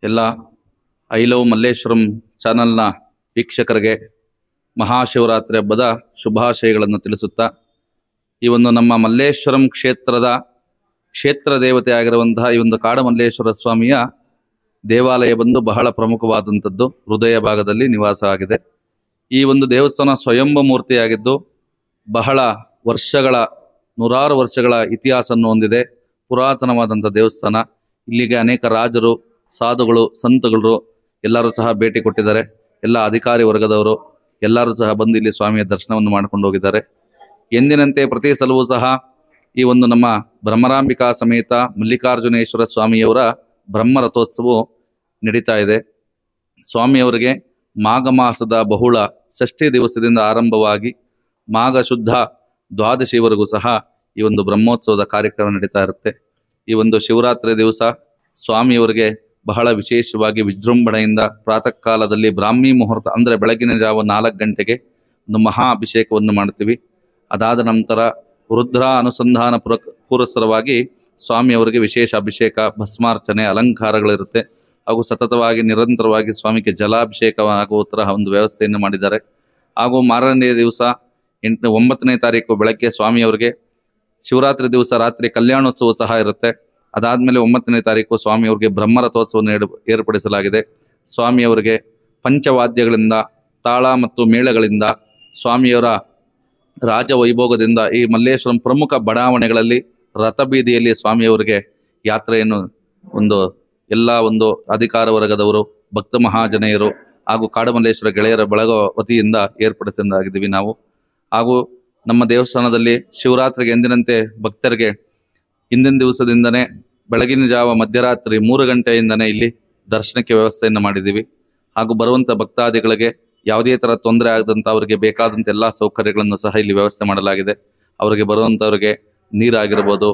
ಎಲ್ಲ I love Malleshwaram ಚಾನಲ್ನ ವೀಕ್ಷಕರಿಗೆ ಮಹಾಶಿವರಾತ್ರಿ ಹಬ್ಬದ ಶುಭಾಶಯಗಳನ್ನು ತಿಳಿಸುತ್ತಾ, ಈ ಒಂದು ನಮ್ಮ ಮಲ್ಲೇಶ್ವರಂ ಕ್ಷೇತ್ರದ ಕ್ಷೇತ್ರ ದೇವತೆ ಆಗಿರುವಂತಹ ಈ ಒಂದು ಕಾಡಮಲ್ಲೇಶ್ವರ ಸ್ವಾಮಿಯ ದೇವಾಲಯ ಬಂದು ಬಹಳ ಪ್ರಮುಖವಾದಂಥದ್ದು, ಹೃದಯ ಭಾಗದಲ್ಲಿ ನಿವಾಸ ಆಗಿದೆ. ಈ ಒಂದು ದೇವಸ್ಥಾನ ಸ್ವಯಂಭೂ ಮೂರ್ತಿಯಾಗಿದ್ದು ಬಹಳ ವರ್ಷಗಳ, ನೂರಾರು ವರ್ಷಗಳ ಇತಿಹಾಸವನ್ನು ಹೊಂದಿದೆ. ಪುರಾತನವಾದಂಥ ದೇವಸ್ಥಾನ. ಇಲ್ಲಿಗೆ ಅನೇಕ ರಾಜರು, ಸಾಧುಗಳು, ಸಂತಗಳು ಎಲ್ಲರೂ ಸಹ ಭೇಟಿ ಕೊಟ್ಟಿದ್ದಾರೆ. ಎಲ್ಲ ಅಧಿಕಾರಿ ವರ್ಗದವರು ಎಲ್ಲರೂ ಸಹ ಬಂದು ಇಲ್ಲಿ ಸ್ವಾಮಿಯ ದರ್ಶನವನ್ನು ಮಾಡಿಕೊಂಡು ಹೋಗಿದ್ದಾರೆ. ಎಂದಿನಂತೆ ಪ್ರತಿ ಸಲವೂ ಸಹ ಈ ಒಂದು ನಮ್ಮ ಬ್ರಹ್ಮರಾಂಬಿಕಾ ಸಮೇತ ಮಲ್ಲಿಕಾರ್ಜುನೇಶ್ವರ ಸ್ವಾಮಿಯವರ ಬ್ರಹ್ಮ ರಥೋತ್ಸವವು ನಡೀತಾ ಇದೆ. ಸ್ವಾಮಿಯವರಿಗೆ ಮಾಘ ಮಾಸದ ಬಹುಳ ಷಷ್ಠಿ ದಿವಸದಿಂದ ಆರಂಭವಾಗಿ ಮಾಘ ಶುದ್ಧ ದ್ವಾದಶಿವರೆಗೂ ಸಹ ಈ ಒಂದು ಬ್ರಹ್ಮೋತ್ಸವದ ಕಾರ್ಯಕ್ರಮ ನಡೀತಾ ಇರುತ್ತೆ. ಈ ಒಂದು ಶಿವರಾತ್ರಿ ದಿವಸ ಸ್ವಾಮಿಯವರಿಗೆ ಬಹಳ ವಿಶೇಷವಾಗಿ ವಿಜೃಂಭಣೆಯಿಂದ ಪ್ರಾತಃ ಕಾಲದಲ್ಲಿ ಬ್ರಾಹ್ಮಿ ಮುಹೂರ್ತ ಅಂದರೆ ಬೆಳಗಿನ ಜಾವ 4 ಗಂಟೆಗೆ ಒಂದು ಮಹಾ ಅಭಿಷೇಕವನ್ನು ಮಾಡ್ತೀವಿ. ಅದಾದ ನಂತರ ರುದ್ರ ಅನುಸಂಧಾನ ಪುರಸ್ಸರವಾಗಿ ಸ್ವಾಮಿಯವರಿಗೆ ವಿಶೇಷ ಅಭಿಷೇಕ, ಭಸ್ಮಾರ್ಚನೆ, ಅಲಂಕಾರಗಳಿರುತ್ತೆ. ಹಾಗೂ ಸತತವಾಗಿ ನಿರಂತರವಾಗಿ ಸ್ವಾಮಿಗೆ ಜಲಾಭಿಷೇಕ ಆಗುವ ತರಹ ಒಂದು ವ್ಯವಸ್ಥೆಯನ್ನು ಮಾಡಿದ್ದಾರೆ. ಹಾಗೂ ಮಾರನೇ ದಿವಸ 9ನೇ ತಾರೀಕು ಬೆಳಗ್ಗೆ ಸ್ವಾಮಿಯವರಿಗೆ ಶಿವರಾತ್ರಿ ದಿವಸ ರಾತ್ರಿ ಕಲ್ಯಾಣೋತ್ಸವ ಸಹ ಇರುತ್ತೆ. ಅದಾದಮೇಲೆ 9ನೇ ತಾರೀಕು ಸ್ವಾಮಿಯವರಿಗೆ ಬ್ರಹ್ಮರಥೋತ್ಸವವನ್ನು ಏರ್ಪಡಿಸಲಾಗಿದೆ. ಸ್ವಾಮಿಯವರಿಗೆ ಪಂಚವಾದ್ಯಗಳಿಂದ, ತಾಳ ಮತ್ತು ಮೇಳಗಳಿಂದ, ಸ್ವಾಮಿಯವರ ರಾಜವೈಭೋಗದಿಂದ ಈ ಮಲ್ಲೇಶ್ವರಂ ಪ್ರಮುಖ ಬಡಾವಣೆಗಳಲ್ಲಿ ರಥಬೀದಿಯಲ್ಲಿ ಸ್ವಾಮಿಯವರಿಗೆ ಯಾತ್ರೆಯನ್ನು ಎಲ್ಲ ಅಧಿಕಾರ ವರ್ಗದವರು, ಭಕ್ತ ಮಹಾಜನೆಯರು ಹಾಗೂ ಕಾಡಮಲ್ಲೇಶ್ವರ ಗೆಳೆಯರ ಬಳಗ ವತಿಯಿಂದ ಏರ್ಪಡಿಸಲಾಗಿದ್ದೀವಿ ನಾವು. ಹಾಗೂ ನಮ್ಮ ದೇವಸ್ಥಾನದಲ್ಲಿ ಶಿವರಾತ್ರಿಗೆ ಎಂದಿನಂತೆ ಭಕ್ತರಿಗೆ ಹಿಂದಿನ ದಿವಸದಿಂದನೇ ಬೆಳಗಿನ ಜಾವ ಮಧ್ಯರಾತ್ರಿ 3 ಗಂಟೆಯಿಂದನೇ ಇಲ್ಲಿ ದರ್ಶನಕ್ಕೆ ವ್ಯವಸ್ಥೆಯನ್ನು ಮಾಡಿದ್ದೀವಿ. ಹಾಗೂ ಬರುವಂಥ ಭಕ್ತಾದಿಗಳಿಗೆ ಯಾವುದೇ ಥರ ತೊಂದರೆ ಆಗದಂಥ ಅವರಿಗೆ ಬೇಕಾದಂಥ ಎಲ್ಲ ಸೌಕರ್ಯಗಳನ್ನು ಸಹ ಇಲ್ಲಿ ವ್ಯವಸ್ಥೆ ಮಾಡಲಾಗಿದೆ. ಅವರಿಗೆ ಬರುವಂಥವ್ರಿಗೆ ನೀರಾಗಿರ್ಬೋದು,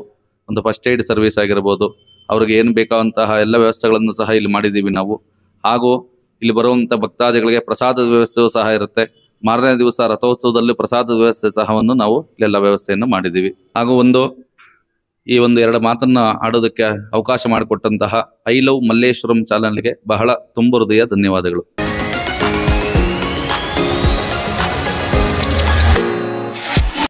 ಒಂದು ಫಸ್ಟ್ ಏಡ್ ಸರ್ವಿಸ್ ಆಗಿರ್ಬೋದು, ಅವ್ರಿಗೆ ಏನು ಬೇಕಾದಂತಹ ಎಲ್ಲ ವ್ಯವಸ್ಥೆಗಳನ್ನು ಸಹ ಇಲ್ಲಿ ಮಾಡಿದ್ದೀವಿ ನಾವು. ಹಾಗೂ ಇಲ್ಲಿ ಬರುವಂಥ ಭಕ್ತಾದಿಗಳಿಗೆ ಪ್ರಸಾದದ ವ್ಯವಸ್ಥೆಯೂ ಸಹ ಇರುತ್ತೆ. ಮಾರನೇ ದಿವಸ ರಥೋತ್ಸವದಲ್ಲಿ ಪ್ರಸಾದದ ವ್ಯವಸ್ಥೆ ಸಹವನ್ನು ನಾವು ಇಲ್ಲೆಲ್ಲ ವ್ಯವಸ್ಥೆಯನ್ನು ಮಾಡಿದ್ದೀವಿ. ಹಾಗೂ ಈ 2 ಮಾತನ್ನು ಆಡೋದಕ್ಕೆ ಅವಕಾಶ ಮಾಡಿಕೊಟ್ಟಂತಹ ಐ ಲವ್ ಮಲ್ಲೇಶ್ವರಂ ಚಾನಲ್ಗೆ ಬಹಳ ತುಂಬ ಹೃದಯ ಧನ್ಯವಾದಗಳು.